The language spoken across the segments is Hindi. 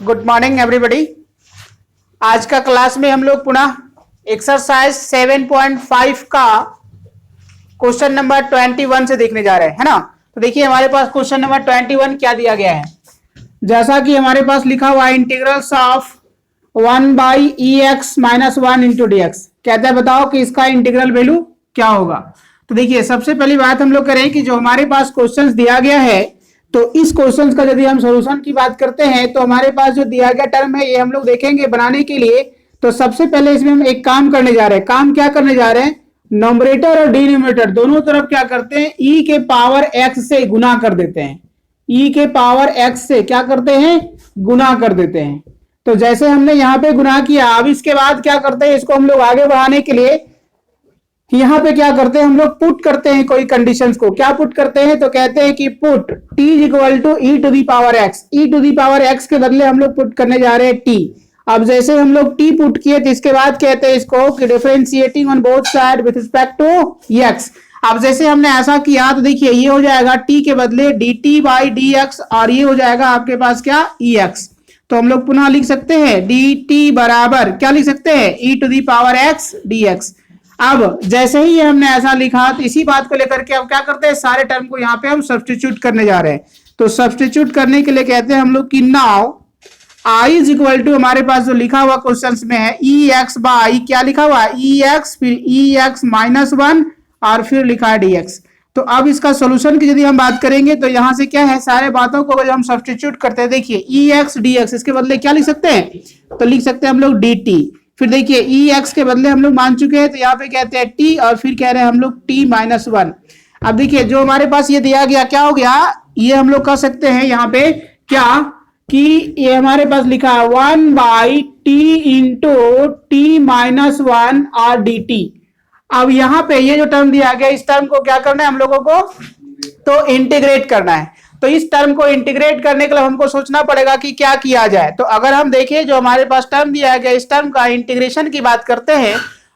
Good morning everybody. आज का क्लास में हम लोग पुनः एक्सरसाइज 7.5 का क्वेश्चन नंबर 21 से देखने जा रहे हैं, है ना। तो देखिए हमारे पास क्वेश्चन नंबर 21 क्या दिया गया है। जैसा कि हमारे पास लिखा हुआ है इंटीग्रल्स ऑफ 1/ex - 1 × dx। कहता है बताओ कि इसका इंटीग्रल वैल्यू क्या होगा। तो देखिए सबसे पहली बात हम लोग करें कि जो हमारे पास क्वेश्चंस दिया गया है, तो इस क्वेश्चंस का यदि हम सॉल्यूशन की बात करते हैं तो हमारे पास जो दिया गया टर्म है ये हम लोग देखेंगे बनाने के लिए। तो सबसे पहले इसमें हम एक काम करने जा रहे हैं। काम क्या करने जा रहे हैं, नोमरेटर और डिनोमिनेटर दोनों तरफ क्या करते हैं, e के पावर x से गुना कर देते हैं। e के पावर x से क्या करते हैं, गुना कर देते हैं। तो जैसे हमने यहाँ पे गुना किया, अब इसके बाद क्या करते हैं, इसको हम लोग आगे बढ़ाने के लिए यहाँ पे क्या करते हैं, हम लोग पुट करते हैं कोई कंडीशंस को। क्या पुट करते हैं, तो कहते हैं कि पुट t = e⁻x। e⁻x के बदले हम लोग पुट करने जा रहे हैं t। अब जैसे हम लोग t पुट किए तो इसके बाद कहते हैं इसको कि differentiating on both side with respect to x। अब जैसे हमने ऐसा किया तो देखिए ये हो जाएगा t के बदले dt/dx और ये हो जाएगा आपके पास क्या, ex। तो हम लोग पुनः लिख सकते हैं dt बराबर क्या लिख सकते हैं, e⁻x dx। अब जैसे ही हमने ऐसा लिखा तो इसी बात को लेकर के अब क्या करते हैं, सारे टर्म को यहाँ पे हम सब्स्टिट्यूट करने जा रहे हैं। तो सब्स्टिट्यूट करने के लिए कहते हैं हम लोग कि नाउ i = हमारे पास जो लिखा हुआ क्वेश्चंस में है ex/, क्या लिखा हुआ है, ex, फिर ex - 1 और फिर लिखा है dx। तो अब इसका सोल्यूशन की यदि हम बात करेंगे तो यहाँ से क्या है, सारे बातों को हम सब्स्टिट्यूट करते हैं। देखिए ex dx इसके बदले क्या लिख सकते हैं, तो लिख सकते हैं हम लोग dt। फिर देखिए ex के बदले हम लोग मान चुके हैं तो यहाँ पे कहते हैं t और फिर कह रहे हैं हम लोग t - 1। अब देखिए जो हमारे पास ये दिया गया क्या हो गया, ये हम लोग कह सकते हैं यहाँ पे क्या कि ये हमारे पास लिखा है 1/t × t - 1 और dt। अब यहाँ पे ये जो टर्म दिया गया इस टर्म को क्या करना है हम लोगों को, तो इंटीग्रेट करना है। तो इस टर्म को इंटीग्रेट करने के लिए हमको सोचना पड़ेगा कि क्या किया जाए। तो अगर हम देखें जो हमारे पास टर्म दिया गया इस टर्म का इंटीग्रेशन की बात करते हैं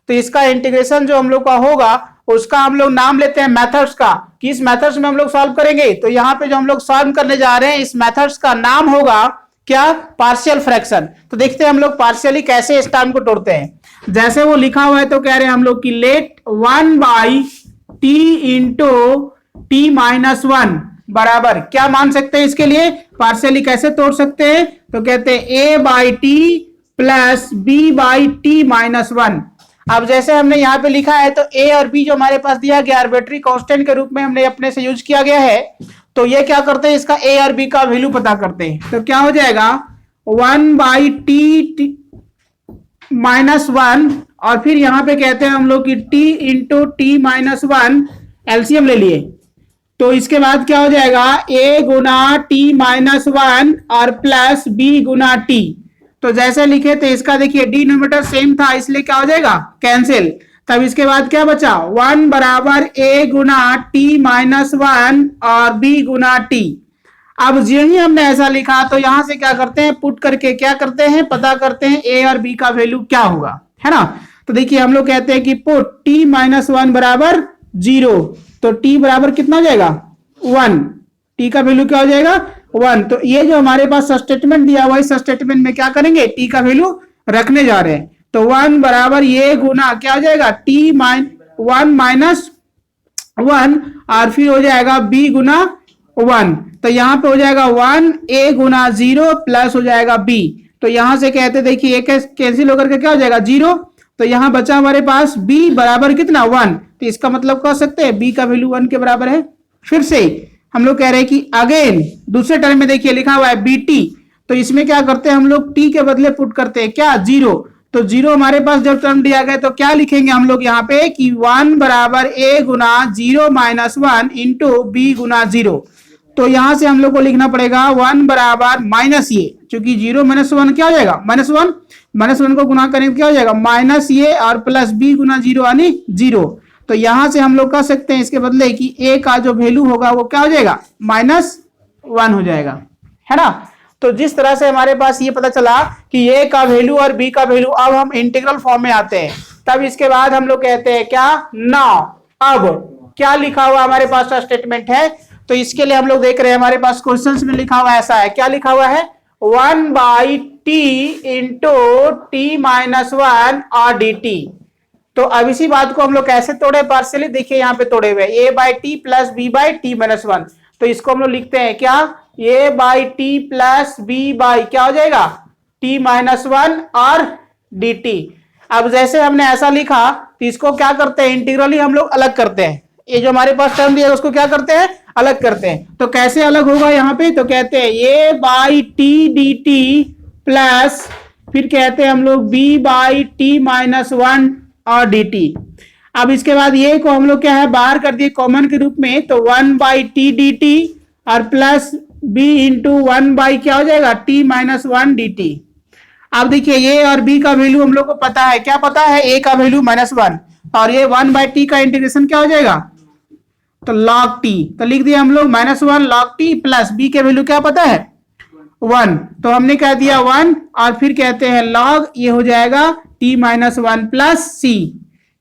तो इसका इंटीग्रेशन जो हम लोग का होगा उसका हम लोग नाम लेते हैं मेथड्स का, कि इस मेथड्स में हम लोग सॉल्व करेंगे। तो यहाँ पे जो हम लोग सॉल्व करने जा रहे हैं इस मेथड्स का नाम होगा क्या, पार्शियल फ्रैक्शन। तो देखते हैं हम लोग पार्शियली कैसे इस टर्म को तोड़ते हैं। जैसे वो लिखा हुआ है तो कह रहे हैं हम लोग कि लेट 1/t × t - 1 बराबर क्या मान सकते हैं, इसके लिए पार्शियली कैसे तोड़ सकते हैं, तो कहते हैं a/t + b/t - 1। अब जैसे हमने यहाँ पे लिखा है तो a और b जो हमारे पास दिया गया आर्बिट्री कांस्टेंट के रूप में हमने अपने से यूज किया गया है। तो ये क्या करते हैं, इसका a और b का वैल्यू पता करते हैं। तो क्या हो जाएगा 1/t - 1 और फिर यहाँ पे कहते हैं हम लोग कि t × t - 1 एलसीएम ले लिए। तो इसके बाद क्या हो जाएगा, a × t - 1 और प्लस b × t। तो जैसे लिखे थे इसका देखिए डिनोमिनेटर सेम था इसलिए क्या हो जाएगा, कैंसिल। तब इसके बाद क्या बचा, 1 बराबर a × t - 1 और b × t। अब यही हमने ऐसा लिखा तो यहां से क्या करते हैं, पुट करके क्या करते हैं, पता करते हैं a और b का वैल्यू क्या होगा, है ना। तो देखिए हम लोग कहते हैं कि पुट t - 1 बराबर 0। तो t बराबर कितना हो जाएगा, 1। t का वैल्यू क्या हो जाएगा, 1। तो ये जो हमारे पास स्टेटमेंट दिया हुआ है इस स्टेटमेंट में क्या करेंगे, t का वैल्यू रखने जा रहे हैं। तो 1 बराबर ये गुना क्या हो जाएगा, t - 1 - 1 और फिर हो जाएगा b × 1। तो यहाँ पे हो जाएगा 1 a × 0 प्लस हो जाएगा b। तो यहां से कहते देखिए एक कैंसिल होकर के क्या हो जाएगा, 0। तो यहाँ बचा हमारे पास b बराबर कितना, 1। तो इसका मतलब कह सकते हैं b का वैल्यू 1 के बराबर है। फिर से हम लोग कह रहे हैं कि अगेन दूसरे टर्म में देखिए लिखा हुआ है bt। तो इसमें क्या करते हैं हम लोग t के बदले पुट करते हैं क्या, 0। तो 0 हमारे पास जब टर्म दिया गया तो क्या लिखेंगे हम लोग यहाँ पे कि 1 बराबर a × 0 - 1 × b × 0। तो यहां से हम लोग को लिखना पड़ेगा 1 बराबर माइनस ये, चूंकि 0 - 1 क्या हो जाएगा, -1 को गुना करेंगे क्या हो जाएगा, माइनस ये और प्लस b × 0 यानी 0। तो यहां से हम लोग कह सकते हैं इसके बदले कि a का जो वैल्यू होगा वो क्या हो जाएगा, -1 हो जाएगा, है ना। तो जिस तरह से हमारे पास ये पता चला कि a का वैल्यू और b का वैल्यू, अब हम इंटीग्रल फॉर्म में आते हैं। तब इसके बाद हम लोग कहते हैं क्या, नाउ अब क्या लिखा हुआ हमारे पास स्टेटमेंट है। तो इसके लिए हम लोग देख रहे हैं हमारे पास क्वेश्चंस में लिखा हुआ ऐसा है, क्या लिखा हुआ है, 1/t इंटू t-1 और dt। तो अब इसी बात को हम लोग कैसे तोड़े पार्शियली, देखिए यहाँ पे तोड़े हुए a/t प्लस b/t-1। तो इसको हम लोग लिखते हैं क्या, a/t प्लस b/ क्या हो जाएगा t-1 और dt। अब जैसे हमने ऐसा लिखा तो इसको क्या करते हैं, इंटीग्रली हम लोग अलग करते हैं। ये जो हमारे पास टर्म दिया है उसको क्या करते हैं, अलग करते हैं। तो कैसे अलग होगा यहाँ पे, तो कहते हैं a/t dt प्लस फिर कहते हैं हम लोग b/t-1 और dt। अब इसके बाद ये को हम लोग क्या है बाहर कर दिए कॉमन के रूप में, तो 1/t dt और प्लस b इंटू 1/ क्या हो जाएगा t-1 dt। अब देखिए ये और b का वैल्यू हम लोग को पता है, क्या पता है, a का वैल्यू -1 और ये 1/t का इंटीग्रेशन क्या हो जाएगा, तो log t। तो लिख दिया हम लोग -1 log t प्लस b के वैल्यू क्या पता है 1, तो हमने कह दिया 1 और फिर कहते हैं log ये हो जाएगा t-1 प्लस c।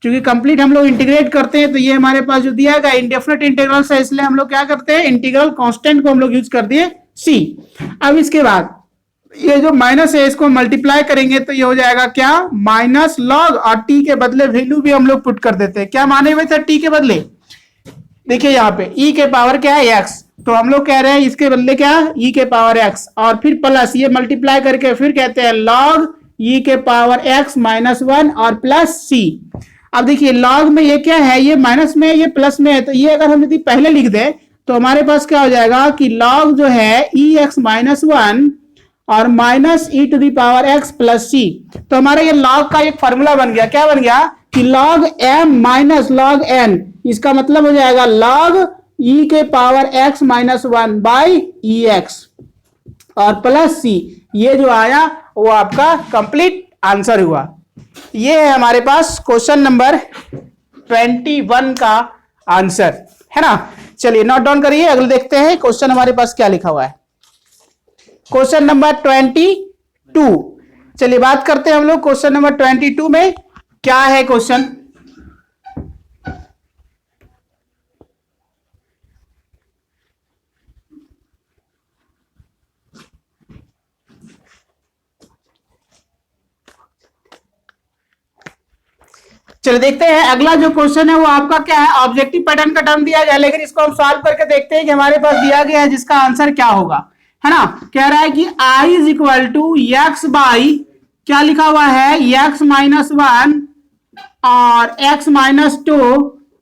क्योंकि कंप्लीट हम लोग इंटीग्रेट करते हैं तो ये हमारे पास जो दिया गया इंडेफिनिट इंटीग्रल है, इसलिए हम लोग क्या करते हैं इंटीग्रल कांस्टेंट को हम लोग यूज कर दिए c। अब इसके बाद ये जो माइनस है इसको मल्टीप्लाई करेंगे तो ये हो जाएगा क्या माइनस लॉग, और t के बदले वैल्यू भी हम लोग पुट कर देते हैं। क्या माने हुए थे t के बदले, देखिए यहाँ पे e के पावर क्या है x, तो हम लोग कह रहे हैं इसके बदले क्या e के पावर x और फिर प्लस ये मल्टीप्लाई करके फिर कहते हैं log e के पावर x -1 और प्लस c। अब देखिए log में ये क्या है, ये माइनस में ये प्लस में है, तो ये अगर हम यदि पहले लिख दें तो हमारे पास क्या हो जाएगा कि log जो है ex -1 और minus e to the power x plus c। तो हमारा ये log का एक फॉर्मूला बन गया, क्या बन गया कि log m minus log n, इसका मतलब हो जाएगा log e के पावर x -1 बाई ex और प्लस c। ये जो आया वो आपका कंप्लीट आंसर हुआ। ये है हमारे पास क्वेश्चन नंबर 21 का आंसर, है ना। चलिए नोट डाउन करिए, अगले देखते हैं क्वेश्चन हमारे पास क्या लिखा हुआ है। क्वेश्चन नंबर 22, चलिए बात करते हैं हम लोग क्वेश्चन नंबर 22 में क्या है क्वेश्चन। चलिए देखते हैं अगला जो क्वेश्चन है वो आपका क्या है, ऑब्जेक्टिव पैटर्न का टर्म दिया गया, लेकिन इसको हम सॉल्व करके देखते हैं कि हमारे पास दिया गया है जिसका आंसर क्या होगा, है ना। कह रहा है कि i is equal to x by क्या लिखा हुआ है x -1 और x -2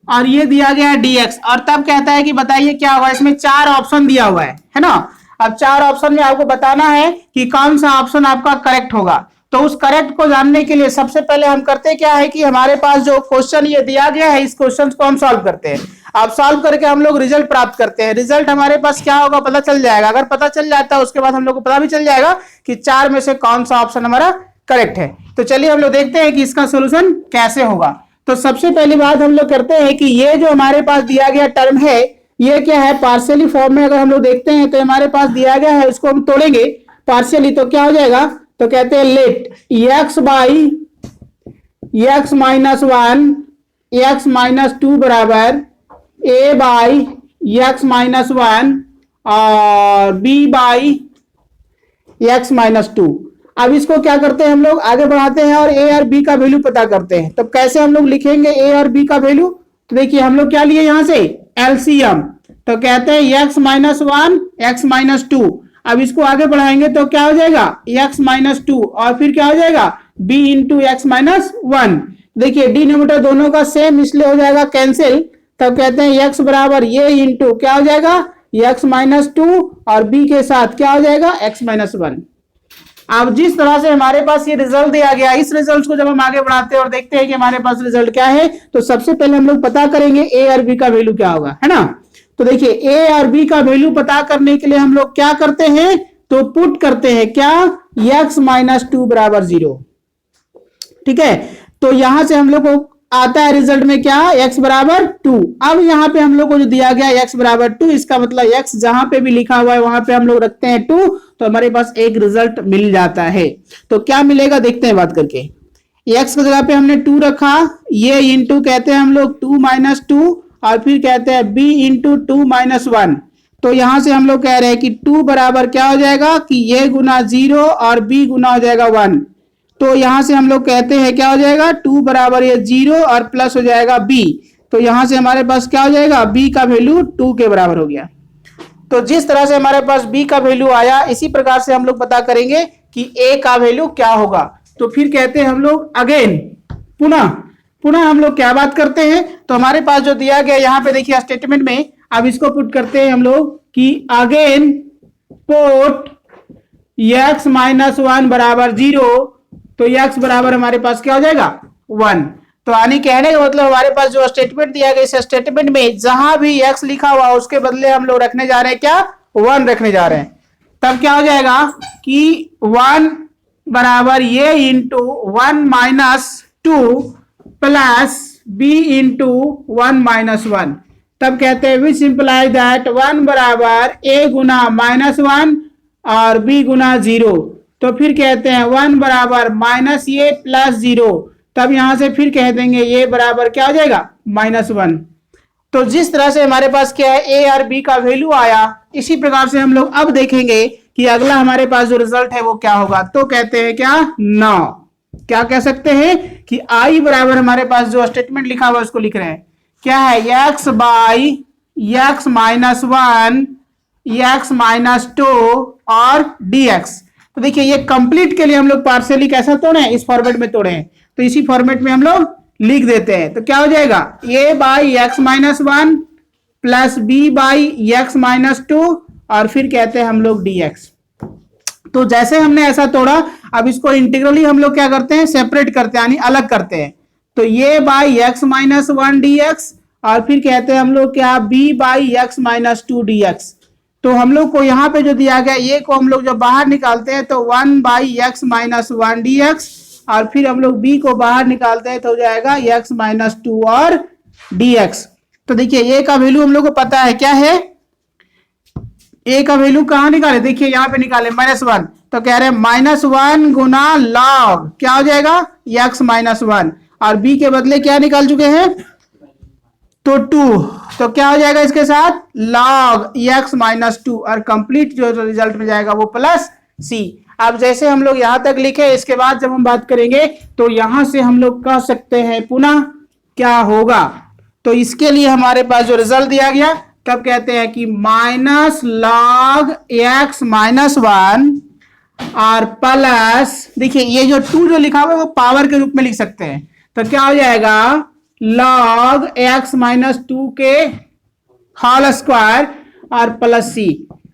और ये दिया गया है dx, और तब कहता है कि बताइए क्या होगा। इसमें 4 ऑप्शन दिया हुआ है ना। अब 4 ऑप्शन में आपको बताना है कि कौन सा ऑप्शन आपका करेक्ट होगा। तो उस करेक्ट को जानने के लिए सबसे पहले हम करते क्या है कि हमारे पास जो क्वेश्चन ये दिया गया है इस क्वेश्चन को हम सॉल्व करते हैं। अब सॉल्व करके हम लोग रिजल्ट प्राप्त करते हैं। रिजल्ट हमारे पास क्या होगा पता चल जाएगा। अगर पता चल जाता है उसके बाद हम लोग को पता भी चल जाएगा कि 4 में से कौन सा ऑप्शन हमारा करेक्ट है। तो चलिए हम लोग देखते हैं कि इसका सोल्यूशन कैसे होगा। तो सबसे पहली बात हम लोग करते हैं कि ये जो हमारे पास दिया गया टर्म है ये क्या है पार्शियली फॉर्म में अगर हम लोग देखते हैं तो हमारे पास दिया गया है, उसको हम तोड़ेंगे पार्शियली तो क्या हो जाएगा, तो कहते हैं let x by x -1 x -2 बराबर a बाई x -1 और b बाई x -2। अब इसको क्या करते हैं हम लोग आगे बढ़ाते हैं और a और b का वैल्यू पता करते हैं। तो कैसे हम लोग लिखेंगे a और b का वैल्यू, तो देखिए हम लोग क्या लिए यहां से एलसीएम, तो कहते हैं x -1 x -2। अब इसको आगे बढ़ाएंगे तो क्या हो जाएगा x -2 और फिर क्या हो जाएगा b इंटू x -1। देखिए डिनोमिनेटर दोनों का सेम इसलिए हो जाएगा कैंसिल, तब कहते हैं x बराबर ये इंटू क्या हो जाएगा x -2 और b के साथ क्या हो जाएगा x -1। अब जिस तरह से हमारे पास ये रिजल्ट दिया गया, इस रिजल्ट को जब हम आगे बढ़ाते हैं और देखते हैं कि हमारे पास रिजल्ट क्या है, तो सबसे पहले हम लोग पता करेंगे a और b का वैल्यू क्या होगा, है ना। तो देखिए a और b का वैल्यू पता करने के लिए हम लोग क्या करते हैं, तो पुट करते हैं क्या x -2 बराबर 0। ठीक है, तो यहां से हम लोग को आता है रिजल्ट में क्या x बराबर 2। अब यहाँ पे हम लोग को जो दिया गया x बराबर 2, इसका मतलब x जहां पे भी लिखा हुआ है वहां पे हम लोग रखते हैं 2, तो हमारे पास एक रिजल्ट मिल जाता है। तो क्या मिलेगा देखते हैं बात करके। x की जगह पे हमने 2 रखा, ये इंटू कहते हैं हम लोग 2 - 2 और फिर कहते हैं b इंटू 2 - 1। तो यहां से हम लोग कह रहे हैं कि 2 बराबर क्या हो जाएगा कि ये गुना 0 और b गुना हो जाएगा 1। तो यहां से हम लोग कहते हैं क्या हो जाएगा 2 बराबर ये 0 और प्लस हो जाएगा b। तो यहां से हमारे पास क्या हो जाएगा b का वैल्यू 2 के बराबर हो गया। तो जिस तरह से हमारे पास b का वैल्यू आया इसी प्रकार से हम लोग पता करेंगे कि a का वैल्यू क्या होगा। तो फिर कहते हैं हम लोग अगेन पुनः हम लोग क्या बात करते हैं। तो हमारे पास जो दिया गया यहाँ पे देखिए स्टेटमेंट में, अब इसको पुट करते हैं हम लोग कि अगेन पुट x माइनस 1 बराबर 0। तो x बराबर हमारे पास क्या हो जाएगा 1। तो यानी कहने का मतलब हमारे पास जो स्टेटमेंट दिया गया इस स्टेटमेंट में जहां भी x लिखा हुआ उसके बदले हम लोग रखने जा रहे हैं क्या 1 रखने जा रहे हैं। तब क्या हो जाएगा कि 1 बराबर ये into 1 minus 2 plus b into 1 minus 1। तब कहते हैं विच इंप्लाई दैट 1 बराबर a गुना माइनस 1 और b गुना 0। तो फिर कहते हैं 1 बराबर माइनस ये प्लस 0। तब यहां से फिर कह देंगे ये बराबर क्या हो जाएगा माइनस 1। तो जिस तरह से हमारे पास क्या है a और b का वैल्यू आया इसी प्रकार से हम लोग अब देखेंगे कि अगला हमारे पास जो रिजल्ट है वो क्या होगा। तो कहते हैं क्या 9 क्या कह सकते हैं कि i बराबर हमारे पास जो स्टेटमेंट लिखा हुआ है उसको लिख रहे हैं क्या है x by x minus 1 x minus 2 और dx। तो देखिए ये कंप्लीट के लिए हम लोग पार्शियली कैसा तोड़े हैं इस फॉर्मेट में तोड़े हैं। तो इसी फॉर्मेट में हम लोग लिख देते हैं। तो क्या हो जाएगा a by x minus 1 plus b by x minus 2 और फिर कहते हैं हम लोग dx। तो जैसे हमने ऐसा तोड़ा अब इसको इंटीग्रली हम लोग क्या करते हैं सेपरेट करते हैं यानी अलग करते हैं। तो ये बाई x माइनस 1 dx और फिर कहते हैं हम लोग क्या b by x minus 2 dx। तो हम लोग को यहाँ पे जो दिया गया ये को हम लोग जब बाहर निकालते हैं तो 1 बाई x माइनस 1 dx और फिर हम लोग b को बाहर निकालते हैं तो हो जाएगा x माइनस 2 और dx। तो देखिए ये का वैल्यू हम लोग को पता है क्या है a का वैल्यू कहां निकाले देखिए यहाँ पे निकाले -1। तो कह रहे हैं -1 गुना लॉग क्या हो जाएगा x माइनस 1 और b के बदले क्या निकाल चुके हैं तो 2। तो क्या हो जाएगा इसके साथ log x माइनस 2 और कंप्लीट जो रिजल्ट में जाएगा वो प्लस c। अब जैसे हम लोग यहां तक लिखे इसके बाद जब हम बात करेंगे तो यहां से हम लोग कह सकते हैं पुनः क्या होगा। तो इसके लिए हमारे पास जो रिजल्ट दिया गया तब कहते हैं कि माइनस लॉग x माइनस 1 और प्लस देखिए ये जो 2 जो लिखा हुआ है वो पावर के रूप में लिख सकते हैं। तो क्या हो जाएगा log x माइनस 2 के होल स्क्वायर और प्लस c।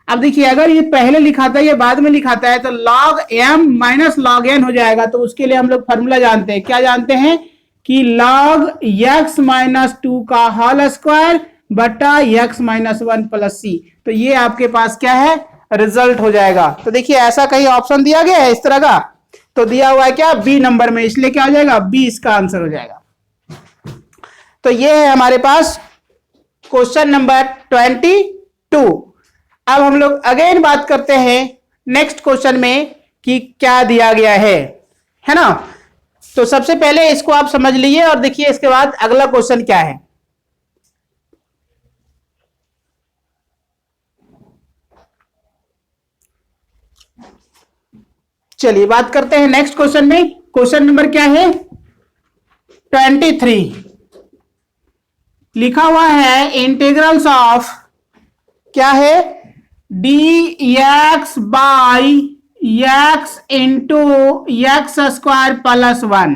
अब देखिए अगर ये पहले लिखाता है ये बाद में लिखाता है तो log m minus log n हो जाएगा। तो उसके लिए हम लोग फॉर्मूला जानते हैं क्या जानते हैं कि log x माइनस 2 का होल स्क्वायर बटा x माइनस 1 प्लस c। तो ये आपके पास क्या है रिजल्ट हो जाएगा। तो देखिए ऐसा कहीं ऑप्शन दिया गया है इस तरह का तो दिया हुआ है क्या बी नंबर में, इसलिए क्या हो जाएगा बी इसका आंसर हो जाएगा। तो ये है हमारे पास क्वेश्चन नंबर 22। अब हम लोग अगेन बात करते हैं नेक्स्ट क्वेश्चन में कि क्या दिया गया है ना। तो सबसे पहले इसको आप समझ लीजिए और देखिए इसके बाद अगला क्वेश्चन क्या है। चलिए बात करते हैं नेक्स्ट क्वेश्चन में। क्वेश्चन नंबर क्या है 23। लिखा हुआ है इंटीग्रल्स ऑफ क्या है dx by x into X square plus 1।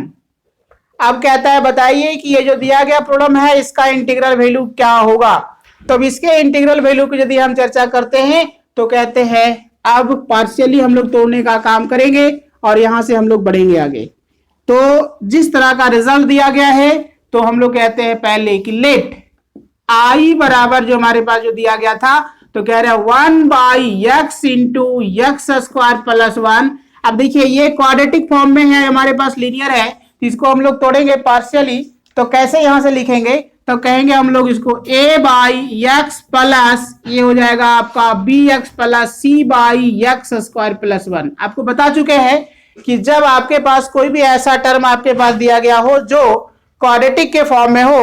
अब कहता है बताइए कि ये जो दिया गया प्रॉब्लम है इसका इंटीग्रल वैल्यू क्या होगा। तो इसके इंटीग्रल वैल्यू की यदि हम चर्चा करते हैं तो कहते हैं अब पार्शियली हम लोग तोड़ने का काम करेंगे और यहां से हम लोग बढ़ेंगे आगे। तो जिस तरह का रिजल्ट दिया गया है तो हम लोग कहते हैं पहले कि लेट आई बराबर जो हमारे पास जो दिया गया था तो कह रहे हैं 1 by x into X square plus 1। अब देखिए ये क्वाड्रेटिक फॉर्म में है हमारे पास लीनियर है तो इसको हम लोग तोड़ेंगे पार्शियली। तो कैसे यहां से लिखेंगे तो कहेंगे हम लोग इसको a बाई एक्स प्लस ये हो जाएगा आपका B X plus C by X square plus 1। आपको बता चुके हैं कि जब आपके पास कोई भी ऐसा टर्म आपके पास दिया गया हो जो क्वाड्रेटिक के फॉर्म में हो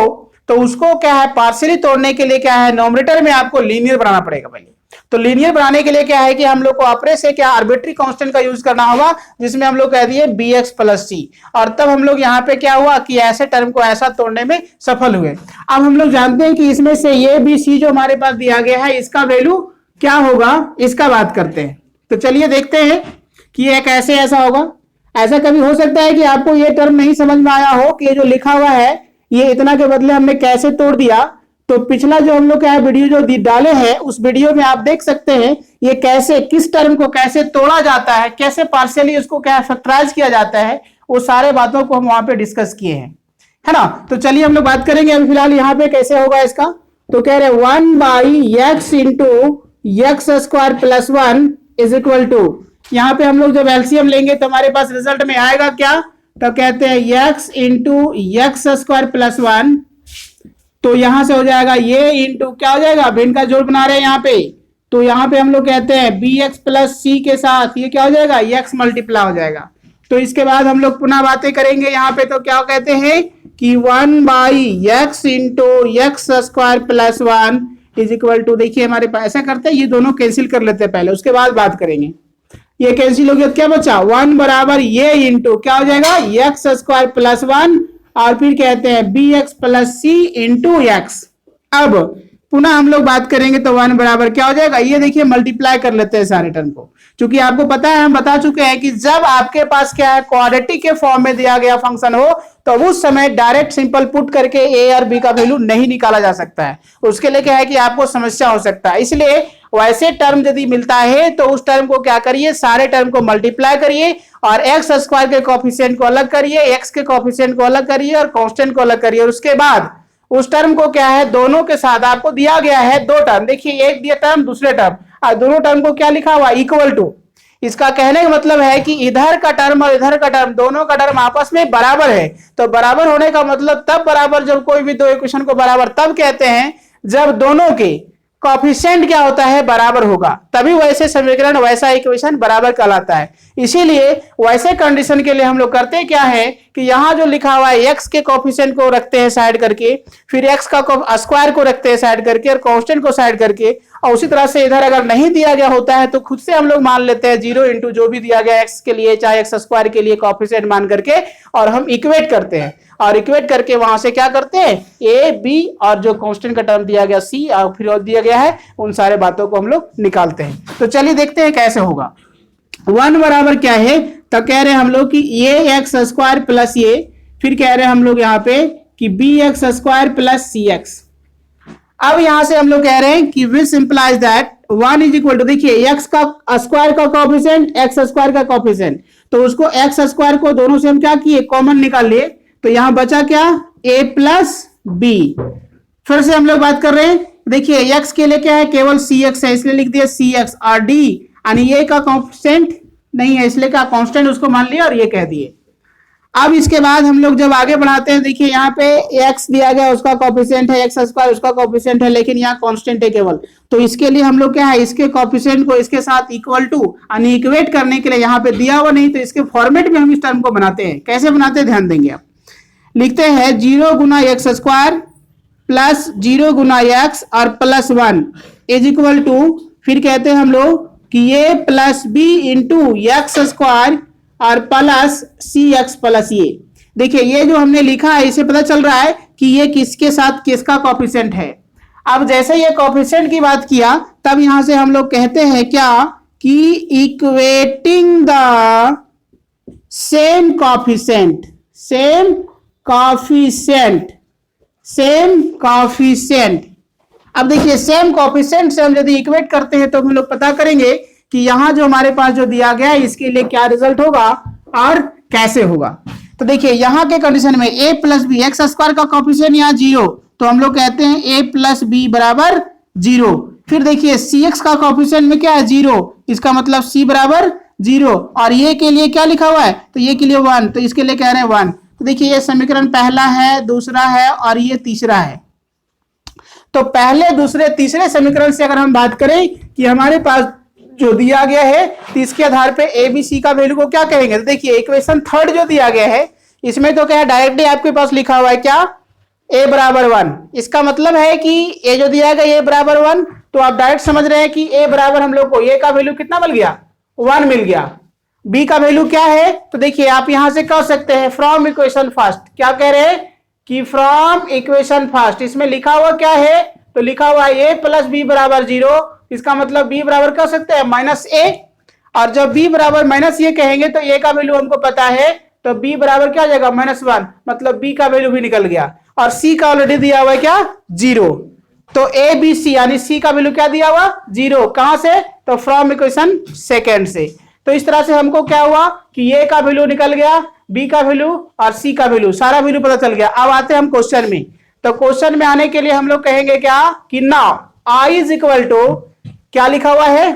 तो उसको क्या है पार्शियली तोड़ने के लिए क्या है नोमरेटर में आपको लीनियर बनाना पड़ेगा पहले। तो लीनियर बनाने के लिए क्या है कि हम लोग को ऑपरेटर से क्या आर्बिट्री कांस्टेंट का यूज करना होगा, जिसमें हम लोग कह दिए bx प्लस सी, और तब हम लोग यहाँ पे क्या हुआ कि ऐसे टर्म को ऐसा तोड़ने में सफल हुए। अब हम लोग जानते हैं कि इसमें से ये बी सी जो हमारे पास दिया गया है इसका वैल्यू क्या होगा, इसका बात करते हैं। तो चलिए देखते हैं कि ये कैसे ऐसा होगा। ऐसा कभी हो सकता है कि आपको ये टर्म नहीं समझ में आया हो कि ये जो लिखा हुआ है ये इतना के बदले हमने कैसे तोड़ दिया। तो पिछला जो हम लोग क्या वीडियो जो डाले हैं उस वीडियो में आप देख सकते हैं ये कैसे किस टर्म को कैसे तोड़ा जाता है, कैसे पार्शियली उसको क्या फैक्टराइज किया जाता है, वो सारे बातों को हम वहां पे डिस्कस किए हैं, है ना। तो चलिए हम लोग बात करेंगे अभी फिलहाल यहाँ पे कैसे होगा इसका। तो कह रहे 1/x into X square plus 1 is equal to, यहाँ पे हम लोग जब एलसीएम लेंगे तो हमारे पास रिजल्ट में आएगा क्या, तो कहते हैं x into X square plus 1, तो यहां से हो जाएगा ये इंटू क्या हो जाएगा, अब इनका जोड़ बना रहे हैं यहाँ पे, तो यहाँ पे हम लोग कहते हैं bx प्लस सी के साथ ये क्या हो जाएगा x मल्टीप्लाई हो जाएगा। तो इसके बाद हम लोग पुनः बातें करेंगे यहाँ पे, तो क्या कहते हैं कि 1/x into X square plus 1 is equal to, देखिए हमारे पास ऐसा करते हैं ये दोनों कैंसिल कर लेते हैं पहले, उसके बाद बात करेंगे। ये कैंसिल हो गया क्या बचा 1 बराबर ये इंटू क्या हो जाएगा एक्स स्क्वायर प्लस 1 और फिर कहते हैं bx प्लस सी इंटू एक्स। अब पुनः हम लोग बात करेंगे तो 1 बराबर क्या हो जाएगा, ये देखिए मल्टीप्लाई कर लेते हैं सारे टर्म को, क्योंकि आपको पता है हम बता चुके हैं कि जब आपके पास क्या है क्वाड्रेटिक के फॉर्म में दिया गया फंक्शन हो तो उस समय डायरेक्ट सिंपल पुट करके a और b का वैल्यू नहीं निकाला जा सकता है, उसके लिए क्या है कि आपको समस्या हो सकता है। इसलिए वैसे टर्म यदि मिलता है तो उस टर्म को क्या करिए, सारे टर्म को मल्टीप्लाई करिए और एक्स स्क्वायर के कोएफिशिएंट को अलग करिए, एक्स के कोएफिशिएंट को अलग करिए और कांस्टेंट को अलग करिए, और उसके बाद उस टर्म को क्या है दोनों के साथ आपको दिया गया है दो टर्म, देखिए एक दिया टर्म दूसरे टर्म, और दोनों टर्म को क्या लिखा हुआ इक्वल टू। इसका कहने का मतलब है कि इधर का टर्म और इधर का टर्म दोनों का टर्म आपस में बराबर है। तो बराबर होने का मतलब तब बराबर, जब कोई भी दो इक्वेशन को बराबर तब कहते हैं जब दोनों के कोएफिशिएंट क्या होता है बराबर होगा, तभी वैसे समीकरण वैसा इक्वेशन बराबर कहलाता है। इसीलिए वैसे कंडीशन के लिए हम लोग करते क्या है कि यहाँ जो लिखा हुआ है x के कोएफिशिएंट को रखते हैं साइड करके, फिर x का स्क्वायर को रखते हैं साइड करके और कांस्टेंट को साइड करके, और उसी तरह से इधर अगर नहीं दिया गया होता है तो खुद से हम लोग मान लेते हैं 0 इंटू जो भी दिया गया x के लिए चाहे x स्क्वायर के लिए कोएफिशिएंट मान करके, और हम इक्वेट करते हैं, और इक्वेट करके वहां से क्या करते हैं a b और जो कांस्टेंट का टर्म दिया गया c और फिर दिया गया है उन सारे बातों को हम लोग निकालते हैं। तो चलिए देखते हैं कैसे होगा। 1 बराबर क्या है, तो कह रहे हैं हम लोग कि ये एक्स स्क्वायर प्लस ये, फिर कह रहे हैं हम लोग यहाँ पे कि B X square plus C X. अब यहां से हम लोग कह रहे हैं कि which implies that 1 is equal to, देखिए एक्स का स्क्वायर का कोएफिशिएंट एक्स स्क्वायर का कोएफिशिएंट, तो उसको एक्स स्क्वायर को दोनों से हम क्या किए कॉमन निकाल लिए, तो यहां बचा क्या a प्लस बी। फिर से हम लोग बात कर रहे हैं, देखिए x के लिए क्या है केवल cx है इसलिए लिख दिया cx, और d यानी ये का कांस्टेंट नहीं है इसलिए का कांस्टेंट उसको मान लिया और ये कह दिए। अब इसके बाद हम लोग जब आगे बढ़ाते हैं, देखिए यहाँ पे x दिया गया उसका कोएफिशिएंट है एक्स स्क्वायर उसका कोएफिशिएंट है, लेकिन यहाँ कांस्टेंट है केवल, तो इसके लिए हम लोग क्या है इसके कोएफिशिएंट को इसके साथ इक्वल टू यानी इक्वेट करने के लिए यहाँ पे दिया हुआ नहीं, तो इसके फॉर्मेट में हम इस टर्म को बनाते हैं। कैसे बनाते हैं ध्यान देंगे आप, लिखते हैं 0 गुना एक्स स्क्वायर प्लस 0 गुना एक्स और प्लस 1 इज इक्वल टू, फिर कहते हैं हम लोग कि ये plus B into X square और प्लस सी एक्स प्लस ये। देखिए ये जो हमने लिखा है इसे पता चल रहा है कि ये किसके साथ किसका कोएफिशिएंट है। अब जैसे ये कोएफिशिएंट की बात किया तब यहां से हम लोग कहते हैं क्या कि इक्वेटिंग द सेम कोएफिशिएंट अब देखिए सेम कोएफिशिएंट से हम यदि इक्वेट करते हैं तो हम लोग पता करेंगे कि यहां जो हमारे पास जो दिया गया है इसके लिए क्या रिजल्ट होगा और कैसे होगा। तो देखिए यहां के कंडीशन में a plus B X square का कोएफिशिएंट यहाँ 0, तो हम लोग कहते हैं a प्लस बी बराबर 0। फिर देखिए सी एक्स का कोएफिशिएंट में क्या है 0, इसका मतलब c बराबर 0, और ये के लिए क्या लिखा हुआ है तो ये के लिए 1, तो इसके लिए कह रहे हैं 1। तो देखिए ये समीकरण पहला है, दूसरा है और ये तीसरा है। तो पहले दूसरे तीसरे समीकरण से अगर हम बात करें कि हमारे पास जो दिया गया है तो इसके आधार पे ए बी सी का वैल्यू को क्या कहेंगे, तो देखिए इक्वेशन थर्ड जो दिया गया है इसमें तो क्या है डायरेक्टली आपके पास लिखा हुआ है क्या a बराबर 1। इसका मतलब है कि a जो दिया गया a बराबर 1, तो आप डायरेक्ट समझ रहे हैं कि a बराबर हम लोग को a का वैल्यू कितना मिल गया, 1 मिल गया। b का वैल्यू क्या है, तो देखिए आप यहां से कह सकते हैं फ्रॉम इक्वेशन फर्स्ट, क्या कह रहे हैं कि फ्रॉम इक्वेशन फर्स्ट, इसमें लिखा हुआ क्या है, तो लिखा हुआ है a प्लस बी बराबर 0। इसका मतलब b बराबर कह सकते हैं माइनस a, और जब b बराबर माइनस ये कहेंगे तो a का वैल्यू हमको पता है, तो b बराबर क्या हो जाएगा -1, मतलब b का वैल्यू भी निकल गया। और c का ऑलरेडी दिया हुआ है क्या, 0। तो a b c यानी c का वैल्यू क्या दिया हुआ, 0। कहां से, तो फ्रॉम इक्वेशन सेकेंड से। तो इस तरह से हमको क्या हुआ कि a का वैल्यू निकल गया, b का वैल्यू और c का वैल्यू, सारा वैल्यू पता चल गया। अब आते हैं हम क्वेश्चन में। तो क्वेश्चन में आने के लिए हम लोग कहेंगे क्या कि now i is equal to क्या लिखा हुआ है,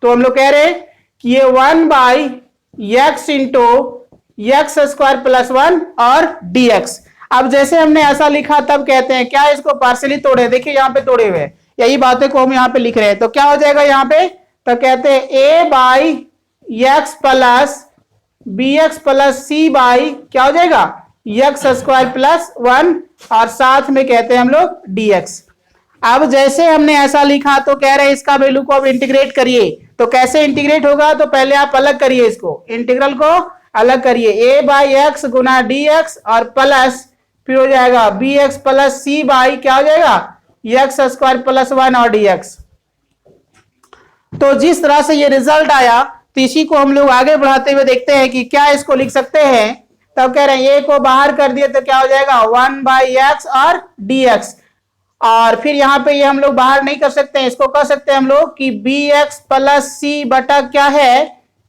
तो हम लोग कह रहे हैं कि ये 1/x into X square plus 1 और dx। अब जैसे हमने ऐसा लिखा तब कहते हैं क्या इसको पार्शियली तोड़े, देखिए यहाँ पे तोड़े हुए, यही बातें को हम यहाँ पे लिख रहे हैं। तो क्या हो जाएगा यहाँ पे, तो कहते हैं a/x plus bx plus c by क्या हो जाएगा एक्स स्क्वायर प्लस 1, और साथ में कहते हैं हम लोग dx। अब जैसे हमने ऐसा लिखा तो कह रहे हैं इसका वैल्यू को अब इंटीग्रेट करिए। तो कैसे इंटीग्रेट होगा, तो पहले आप अलग करिए, इसको इंटीग्रल को अलग करिए, a/x गुना dx और प्लस फिर हो जाएगा bx प्लस c बाई क्या हो जाएगा एक्स स्क्वायर प्लस 1 और dx। तो जिस तरह से ये रिजल्ट आया, तो इसी को हम लोग आगे बढ़ाते हुए देखते हैं कि क्या इसको लिख सकते हैं। तब कह रहे हैं a को बाहर कर दिए तो क्या हो जाएगा 1/x और dx, और फिर यहाँ पे ये हम लोग बाहर नहीं कर सकते हैं, इसको कह सकते हैं हम लोग कि bx प्लस c बटा क्या है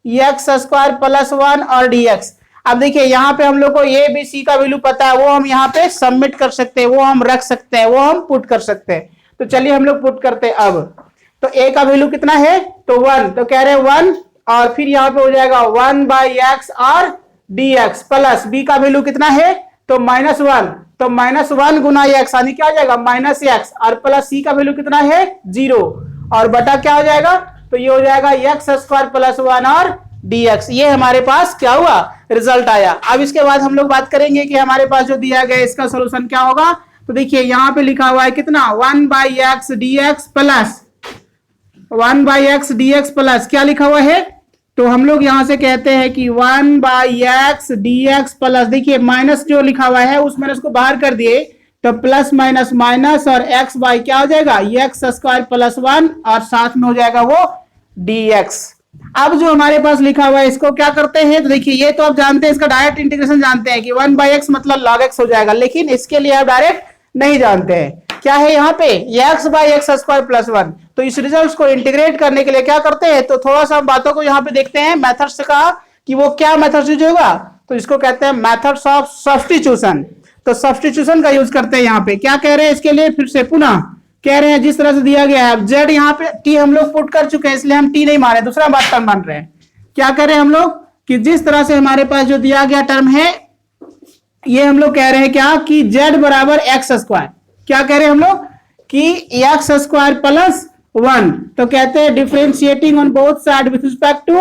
एक्स स्क्वायर प्लस 1 और dx। अब देखिए यहाँ पे हम लोग को a b c का वैल्यू पता है, वो हम यहाँ पे सबमिट कर सकते हैं, वो हम रख सकते हैं, वो हम पुट कर सकते हैं। तो चलिए हम लोग पुट करते हैं। अब तो a का वैल्यू कितना है, तो 1, तो कह रहे हैं 1, और फिर यहाँ पे हो जाएगा 1/x और dx प्लस b का वैल्यू कितना है, तो -1, तो -1 गुना x यानी क्या हो जाएगा -x, और प्लस c का वैल्यू कितना है 0, और बटा क्या हो जाएगा, तो ये हो जाएगा एक्स स्क्वायर प्लस 1 और dx। ये हमारे पास क्या हुआ, रिजल्ट आया। अब इसके बाद हम लोग बात करेंगे कि हमारे पास जो दिया गया इसका सोल्यूशन क्या होगा। तो देखिए यहाँ पे लिखा हुआ है कितना 1/x dx plus 1/x dx plus क्या लिखा हुआ है, तो हम लोग यहां से कहते हैं कि 1/x dx प्लस, देखिए माइनस जो लिखा हुआ है उस माइनस को बाहर कर दिए, तो प्लस माइनस माइनस और x बाई क्या हो जाएगा एक्स स्क्वायर प्लस 1, और साथ में हो जाएगा वो dx। अब जो हमारे पास लिखा हुआ है इसको क्या करते हैं, तो देखिए ये तो आप जानते हैं, इसका डायरेक्ट इंटीग्रेशन जानते हैं कि 1/x मतलब log x हो जाएगा, लेकिन इसके लिए आप डायरेक्ट नहीं जानते हैं क्या है यहाँ पे x/x स्क्वायर प्लस 1। तो इस रिजल्ट को इंटीग्रेट करने के लिए क्या करते हैं, तो थोड़ा सा बातों को यहाँ पे देखते हैं मेथड्स का कि वो क्या मेथड्स यूज होगा। तो इसको कहते हैं मेथड्स ऑफ सब्स्टिट्यूशन। तो सब्स्टिट्यूशन का यूज करते हैं यहाँ पे। क्या कह रहे हैं इसके लिए, फिर से पुनः कह रहे हैं जिस तरह से दिया गया है, z यहाँ पे t हम लोग पुट कर चुके हैं इसलिए हम t नहीं माने, दूसरा बात टर्म मान रहे हैं। क्या कह रहे हैं हम लोग कि जिस तरह से हमारे पास जो दिया गया टर्म है, ये हम लोग कह रहे हैं क्या कि z बराबर एक्स स्क्वायर, क्या कह रहे हैं हम लोग कि एक्स स्क्वायर प्लस 1, तो कहते हैं differentiating on both side with respect to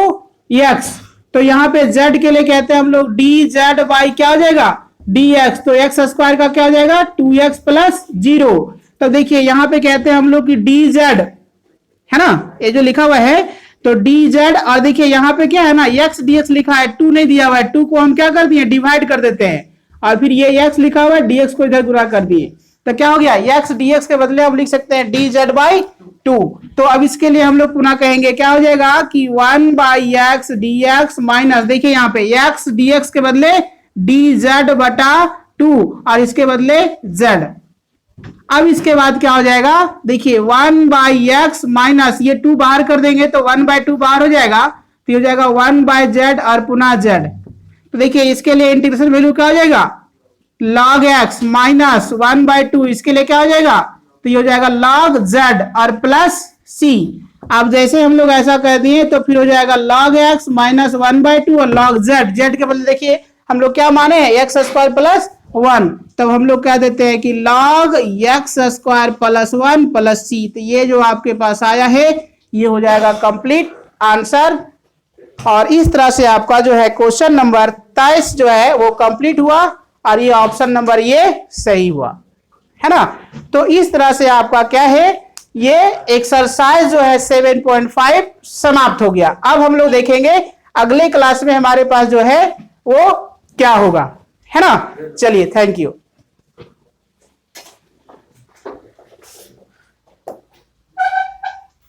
x। तो यहाँ पे z के लिए कहते हैं हम लोग dz बाई क्या हो जाएगा dx, तो एक्स स्क्वायर का क्या हो जाएगा 2x प्लस 0। तो देखिए यहाँ पे कहते हैं हम लोग कि dz है ना, ये जो लिखा हुआ है तो dz, और देखिए यहाँ पे क्या है ना x dx लिखा है, 2 नहीं दिया हुआ है, 2 को हम क्या कर दिए डिवाइड कर देते हैं, और फिर ये x लिखा हुआ है dx को इधर गुणा कर दिए, तो क्या हो गया x dx के बदले हम लिख सकते हैं dz/2। तो अब इसके लिए हम लोग पुनः कहेंगे क्या हो जाएगा कि 1/x dx माइनस, देखिए यहाँ पे x dx के बदले dz/2 और इसके बदले z। अब इसके बाद क्या हो जाएगा, देखिए 1/x माइनस ये 2 बाहर कर देंगे तो 1/2 बाहर हो जाएगा, तो हो जाएगा 1/z और पुनः z। तो देखिए इसके लिए इंटीग्रेशन वैल्यू क्या हो जाएगा log x माइनस 1/2, इसके लिए क्या हो जाएगा, तो ये हो जाएगा log z और प्लस c। अब जैसे हम लोग ऐसा कर दिए तो फिर हो जाएगा log x माइनस 1/2 और log z, z के बदले देखिए हम लोग क्या माने हैं एक्स स्क्वायर प्लस 1, तब हम लोग कह देते हैं कि log x square plus 1 plus c। तो ये जो आपके पास आया है ये हो जाएगा कंप्लीट आंसर, और इस तरह से आपका जो है क्वेश्चन नंबर 23 जो है वो कंप्लीट हुआ, और ये ऑप्शन नंबर ये सही हुआ। है ना। तो इस तरह से आपका क्या है, ये एक्सरसाइज जो है 7.5 समाप्त हो गया। अब हम लोग देखेंगे अगले क्लास में हमारे पास जो है वो क्या होगा, है ना। चलिए, थैंक यू।